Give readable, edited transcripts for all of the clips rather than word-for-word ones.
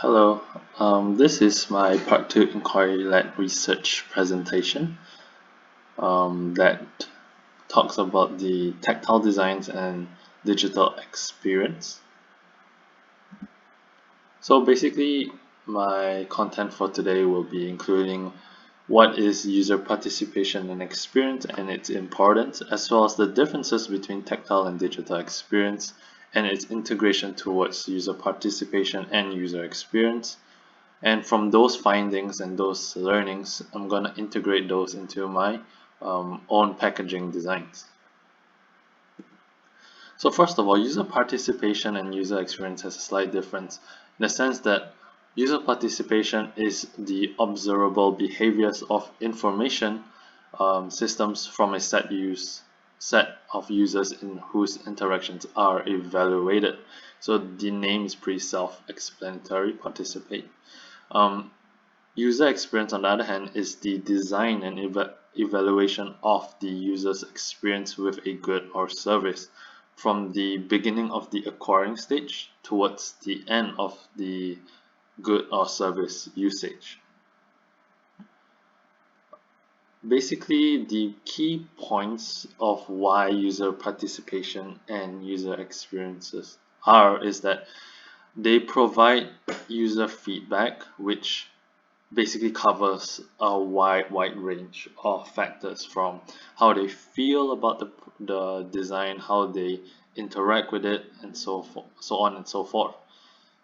Hello, this is my part 2 inquiry-led research presentation that talks about the tactile designs and digital experience. So basically, my content for today will be including what is user participation and experience and its importance, as well as the differences between tactile and digital experience and its integration towards user participation and user experience. And from those findings and those learnings, I'm going to integrate those into my own packaging designs. So first of all, user participation and user experience has a slight difference in the sense that user participation is the observable behaviors of information systems from a set of users in whose interactions are evaluated. So the name is pretty self-explanatory, participate. User experience, on the other hand, is the design and evaluation of the user's experience with a good or service from the beginning of the acquiring stage towards the end of the good or service usage. Basically, the key points of why user participation and user experiences is that they provide user feedback, which basically covers a wide range of factors from how they feel about the design, how they interact with it, and so on and so forth.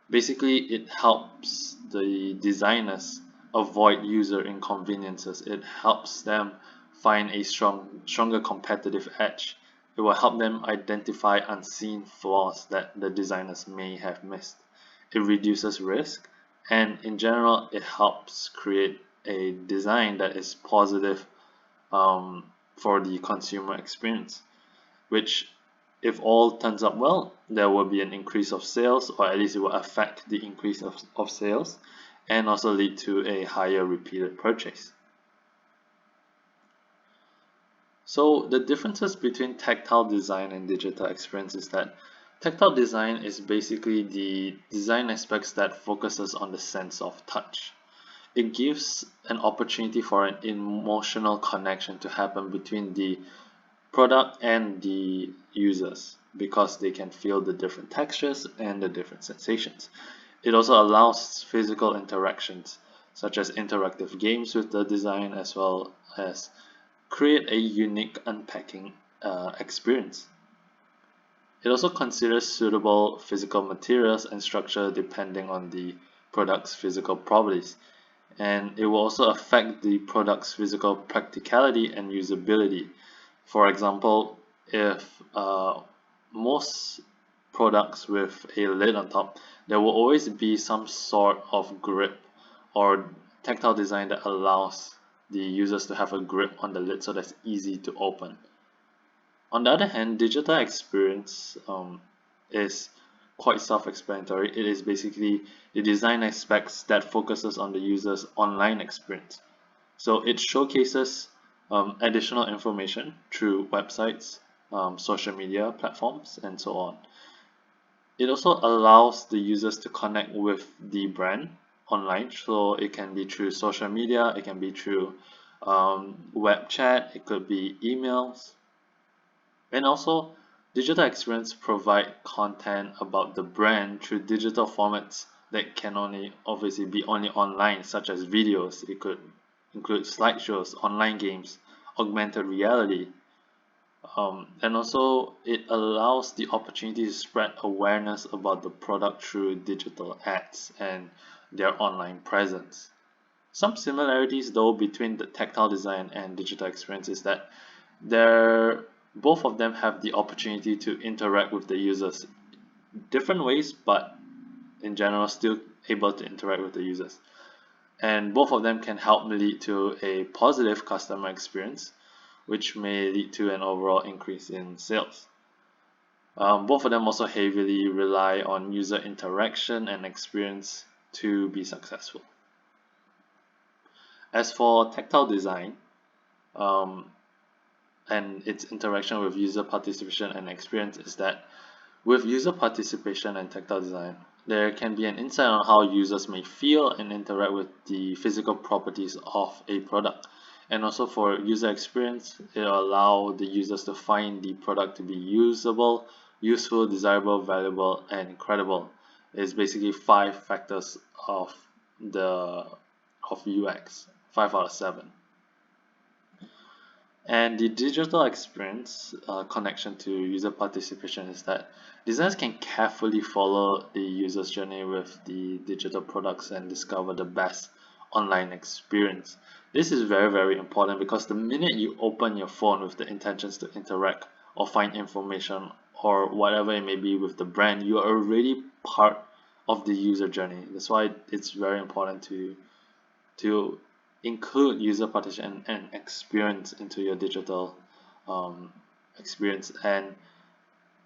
Basically, it helps the designers avoid user inconveniences. It helps them find a stronger competitive edge. It will help them identify unseen flaws that the designers may have missed. It reduces risk, and in general, it helps create a design that is positive for the consumer experience, which, if all turns out well, there will be an increase of sales, or at least it will affect the increase of sales and also lead to a higher repeated purchase. So the differences between tactile design and digital experience is that tactile design is basically the design aspects that focuses on the sense of touch. It gives an opportunity for an emotional connection to happen between the product and the users because they can feel the different textures and the different sensations. It also allows physical interactions such as interactive games with the design, as well as create a unique unpacking experience. It also considers suitable physical materials and structure depending on the product's physical properties, and it will also affect the product's physical practicality and usability. For example, if most products with a lid on top, there will always be some sort of grip or tactile design that allows the users to have a grip on the lid so that's easy to open. On the other hand, digital experience is quite self-explanatory. It is basically the design aspects that focuses on the user's online experience. So it showcases additional information through websites, social media platforms, and so on. It also allows the users to connect with the brand online. So it can be through social media, it can be through web chat, it could be emails. And also, digital experience provide content about the brand through digital formats that can only obviously be only online, such as videos. It could include slideshows, online games, augmented reality. And also, it allows the opportunity to spread awareness about the product through digital ads and their online presence. Some similarities, though, between the tactile design and digital experience is that both of them have the opportunity to interact with the users different ways, but in general still able to interact with the users. And both of them can help lead to a positive customer experience, which may lead to an overall increase in sales. Both of them also heavily rely on user interaction and experience to be successful. As for tactile design, and its interaction with user participation and experience is that with user participation and tactile design, There can be an insight on how users may feel and interact with the physical properties of a product. And also for user experience, it will allow the users to find the product to be usable, useful, desirable, valuable, and credible. It's basically 5 factors of the UX, 5 out of 7. And the digital experience connection to user participation is that designers can carefully follow the user's journey with the digital products and discover the best online experience. This is very, very important because the minute you open your phone with the intentions to interact or find information or whatever it may be with the brand, you are already part of the user journey. That's why it's very important to include user participation and experience into your digital experience. And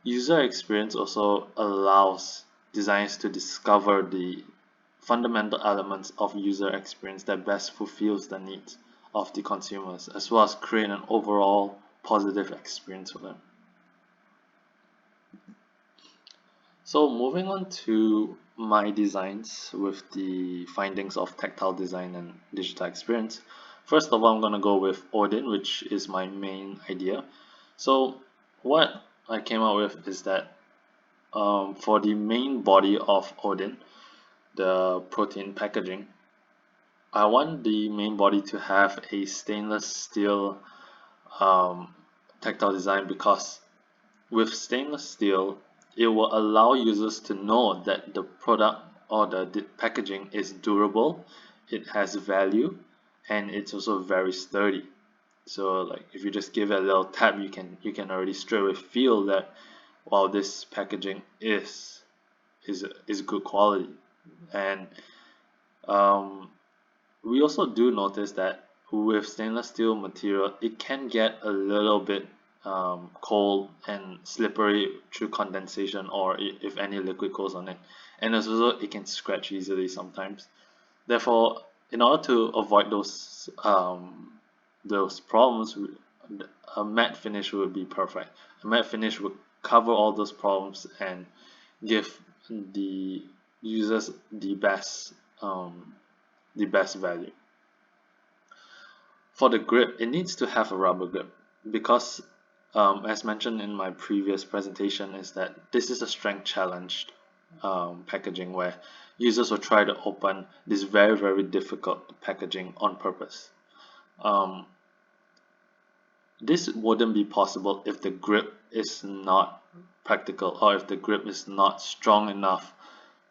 user experience also allows designers to discover the fundamental elements of user experience that best fulfills the needs of the consumers, as well as create an overall positive experience for them. So moving on to my designs with the findings of tactile design and digital experience. First of all, I'm going to go with Odin, which is my main idea. So what I came up with is that for the main body of Odin, the protein packaging, I want the main body to have a stainless steel tactile design because with stainless steel, it will allow users to know that the product or the packaging is durable, it has value, and it's also very sturdy. So like if you just give it a little tap, you can already straight away feel that wow, this packaging is good quality. And um, we also do notice that with stainless steel material, it can get a little bit cold and slippery through condensation or if any liquid goes on it. And also it can scratch easily sometimes. Therefore, in order to avoid those problems, a matte finish would be perfect. A matte finish would cover all those problems and give the users the best value. For the grip, it needs to have a rubber grip because as mentioned in my previous presentation is that this is a strength challenged packaging where users will try to open this very, very difficult packaging on purpose. Um, this wouldn't be possible if the grip is not practical or if the grip is not strong enough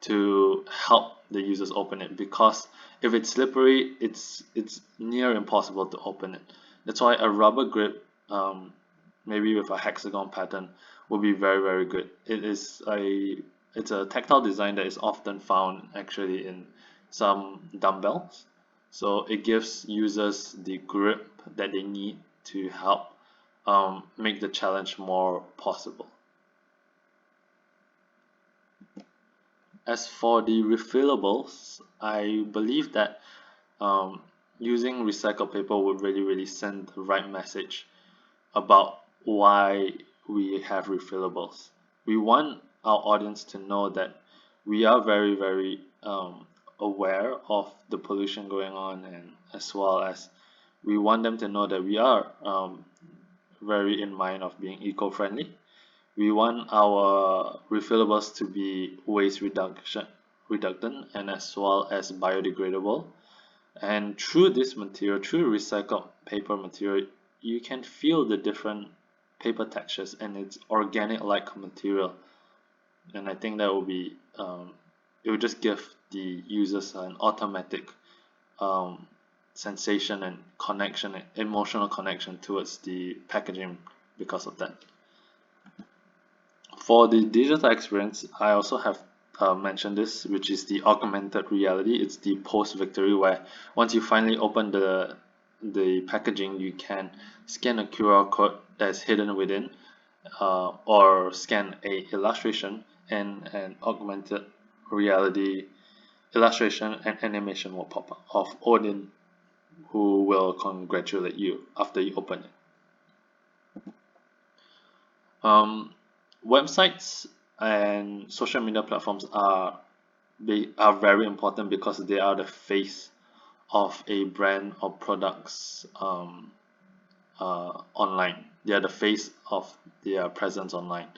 to help the users open it, because if it's slippery, it's near impossible to open it. That's why a rubber grip, maybe with a hexagon pattern, will be very, very good. It's a tactile design that is often found actually in some dumbbells, so it gives users the grip that they need to help make the challenge more possible. As for the refillables, I believe that um, using recycled paper would really, really send the right message about why we have refillables. We want our audience to know that we are very, very aware of the pollution going on, and as well as we want them to know that we are very in mind of being eco-friendly. We want our refillables to be waste reduction reductant and as well as biodegradable. And through this material, through recycled paper material, you can feel the different paper textures and it's organic like material. And I think that will be it will just give the users an automatic um, sensation and connection, emotional connection towards the packaging because of that. For the digital experience, I also have mentioned this, which is the augmented reality. It's the post-victory where once you finally open the packaging, you can scan a QR code that's hidden within, or scan a illustration, and an augmented reality illustration and animation will pop up of Odin, who will congratulate you after you open it. Um, Websites and social media platforms are are very important because they are the face of a brand or products online. They are the face of their presence online.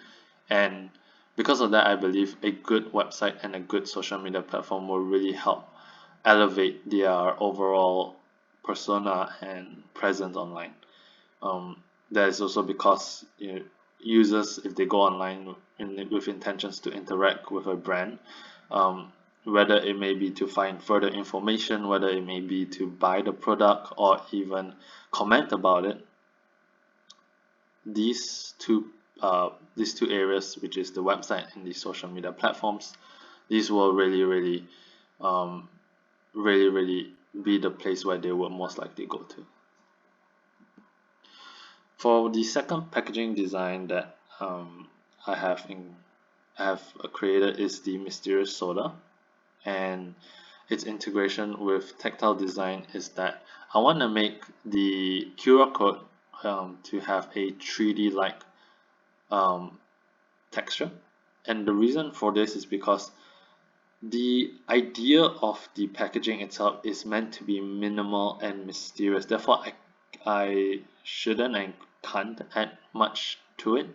And because of that, I believe a good website and a good social media platform will really help elevate their overall persona and presence online. That is also because users, if they go online with intentions to interact with a brand, um, whether it may be to find further information, whether it may be to buy the product or even comment about it, these two these two areas, which is the website and the social media platforms, these will um, really be the place where they will most likely go to. For the second packaging design that I have created is the mysterious soda, and its integration with tactile design is that I want to make the QR code to have a 3D like um, texture. And the reason for this is because the idea of the packaging itself is meant to be minimal and mysterious. Therefore, I shouldn't and can't add much to it.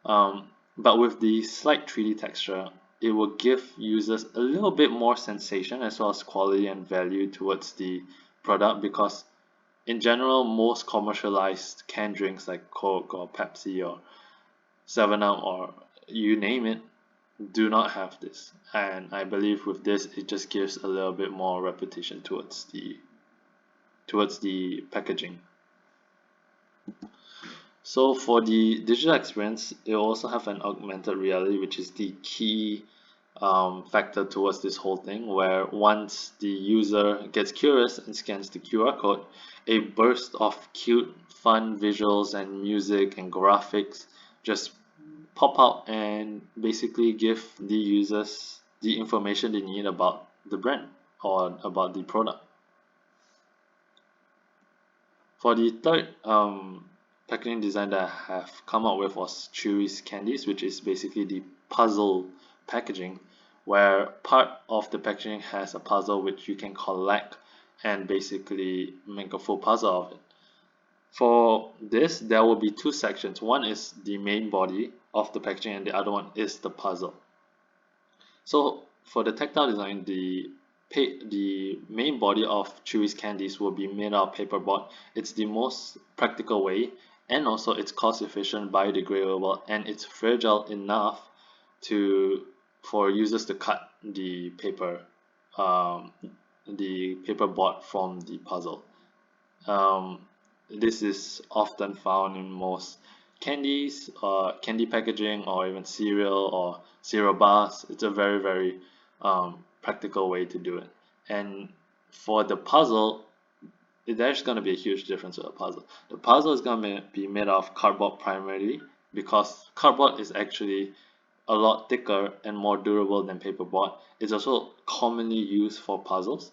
But with the slight 3D texture, it will give users a little bit more sensation as well as quality and value towards the product, because in general, most commercialized canned drinks like Coke or Pepsi or 7-Up or you name it do not have this. And I believe with this, it just gives a little bit more repetition towards the packaging. So for the digital experience, it will also have an augmented reality, which is the key factor towards this whole thing, where once the user gets curious and scans the QR code, a burst of cute, fun visuals and music and graphics just pop out and basically give the users the information they need about the brand or about the product. For the third packaging design that I have come up with was Chewy's Candies, which is basically the puzzle packaging, where part of the packaging has a puzzle which you can collect and basically make a full puzzle of it. For this, there will be two sections. One is the main body of the packaging and the other one is the puzzle. So for the tactile design, the main body of Chewy's Candies will be made out of paperboard. It's the most practical way, and also it's cost efficient, biodegradable, and it's fragile enough for users to cut um, the paperboard from the puzzle. Um, this is often found in most candies, candy packaging, or even cereal or cereal bars. It's a very practical way to do it. And for the puzzle, there's going to be a huge difference with the puzzle. The puzzle is going to be made of cardboard primarily, because cardboard is actually a lot thicker and more durable than paperboard. It's also commonly used for puzzles.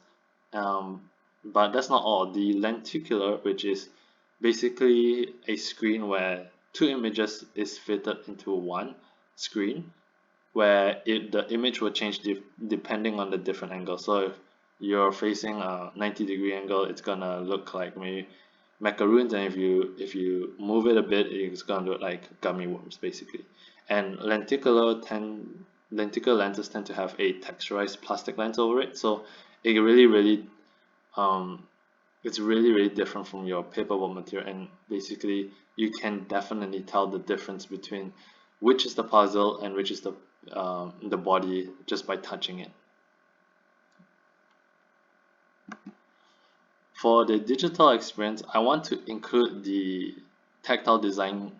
Um, but that's not all. The lenticular, which is basically a screen where two images is fitted into one screen, where the image will change depending on the different angle. So if you're facing a 90-degree angle, it's gonna look like maybe macaroons, and if you move it a bit, it's gonna look like gummy worms basically. And lenticular lenses tend to have a texturized plastic lens over it, so it um, it's really different from your paperboard material, and basically you can definitely tell the difference between which is the puzzle and which is the body just by touching it. For the digital experience, I want to include the tactile design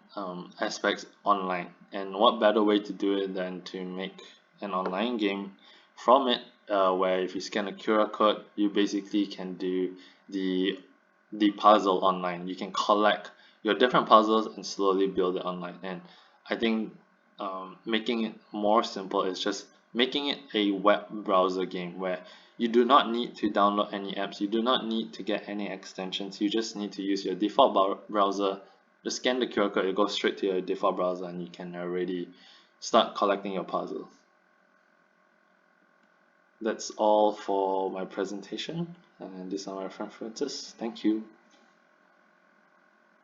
aspects online, and what better way to do it than to make an online game from it, where if you scan a QR code, you basically can do the puzzle online. You can collect your different puzzles and slowly build it online. And I think making it more simple is just making it a web browser game, where you do not need to download any apps, you do not need to get any extensions, you just need to use your default browser. Just scan the QR code, it goes straight to your default browser, and you can already start collecting your puzzles. That's all for my presentation, and these are my references. Thank you.